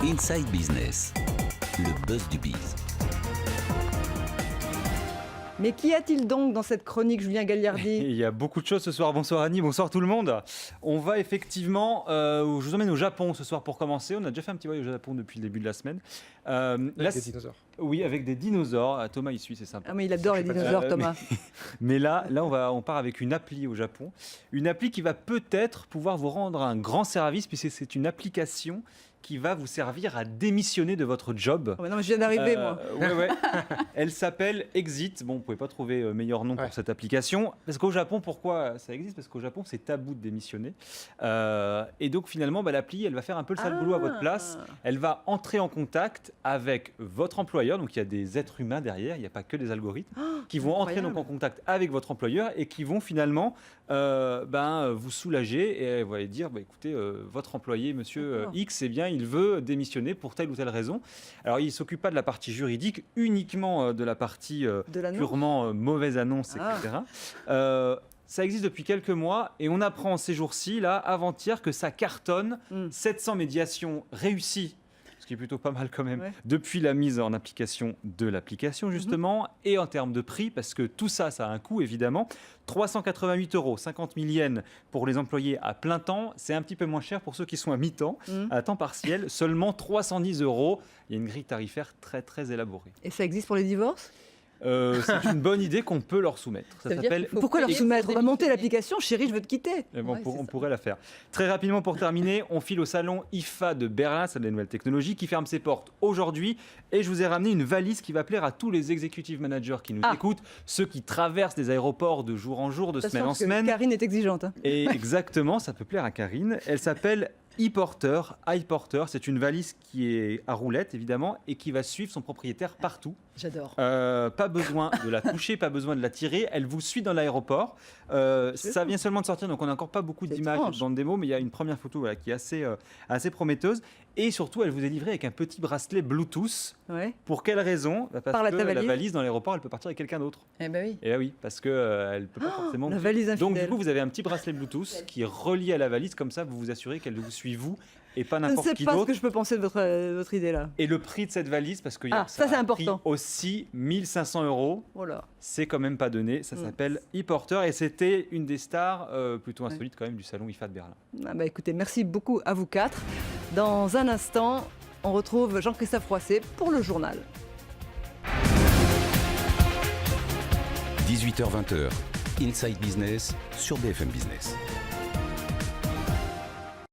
Inside Business, le buzz du biz. Mais qu'y a-t-il donc dans cette chronique, Julien Gagliardi? Il y a beaucoup de choses ce soir. Bonsoir Annie, bonsoir tout le monde. On va effectivement, je vous emmène au Japon ce soir pour commencer. On a déjà fait un petit voyage au Japon depuis le début de la semaine. Avec des dinosaures. Oui, avec des dinosaures. Thomas il suit, c'est sympa. Ah mais il adore les dinosaures, Thomas. Mais là on part avec une appli au Japon. Une appli qui va peut-être pouvoir vous rendre un grand service puisque c'est une application qui va vous servir à démissionner de votre job. Oh, mais non, mais je viens d'arriver, moi. Ouais. Elle s'appelle Exit. Bon, vous ne pouvez pas trouver meilleur nom pour cette application. Parce qu'au Japon, pourquoi ça existe? Parce qu'au Japon, c'est tabou de démissionner. Et donc, finalement, l'appli, elle va faire un peu le sale boulot à votre place. Elle va entrer en contact avec votre employeur. Donc, il y a des êtres humains derrière. Il n'y a pas que des algorithmes qui vont entrer donc, en contact avec votre employeur et qui vont finalement vous soulager et vous allez dire, écoutez, votre employé, monsieur X, eh bien, il veut démissionner pour telle ou telle raison. Alors, il ne s'occupe pas de la partie juridique, uniquement de la partie purement mauvaise annonce, etc. Ça existe depuis quelques mois et on apprend ces jours-ci, là, avant-hier, que ça cartonne. 700 médiations réussies, ce qui est plutôt pas mal quand même, depuis la mise en application de l'application, justement, et en termes de prix, parce que tout ça, ça a un coût, évidemment. 388 €, 50 000 yens pour les employés à plein temps. C'est un petit peu moins cher pour ceux qui sont à mi-temps, à temps partiel. Seulement 310 €. Il y a une grille tarifaire très, très élaborée. Et ça existe pour les divorces? C'est une bonne idée qu'on peut leur soumettre. Ça s'appelle... Pourquoi leur soumettre? On va monter l'application, chérie, je veux te quitter. On pourrait la faire. Très rapidement, pour terminer, on file au salon IFA de Berlin, c'est de la nouvelle technologie, qui ferme ses portes aujourd'hui. Et je vous ai ramené une valise qui va plaire à tous les executive managers qui nous écoutent, ceux qui traversent des aéroports de jour en jour, de semaine en semaine. Karine est exigeante. Et exactement, ça peut plaire à Karine. Elle s'appelle iPorter. C'est une valise qui est à roulette, évidemment, et qui va suivre son propriétaire partout. J'adore. Pas besoin de la toucher, pas besoin de la tirer. Elle vous suit dans l'aéroport. Ça vient seulement de sortir, donc on n'a encore pas beaucoup d'images dans le démo, mais il y a une première photo qui est assez prometteuse. Et surtout, elle vous est livrée avec un petit bracelet Bluetooth. Pour quelle raison? Parce que la valise dans l'aéroport, elle peut partir avec quelqu'un d'autre. Eh ben oui. Et oui, parce qu'elle ne peut pas forcément... La valise infidèle. Donc du coup, vous avez un petit bracelet Bluetooth qui est relié à la valise. Comme ça, vous vous assurez qu'elle vous suit, vous, et pas n'importe qui d'autre. Je ne sais pas ce que je peux penser de votre idée là. Et le prix de cette valise, parce que ça c'est important. Aussi 1 500 €. Voilà. C'est quand même pas donné. Ça s'appelle iPorter et c'était une des stars plutôt insolites quand même du salon IFA de Berlin. Écoutez, merci beaucoup à vous quatre. Dans un instant, on retrouve Jean-Christophe Roisset pour le journal. 18h-20h, Inside Business sur BFM Business.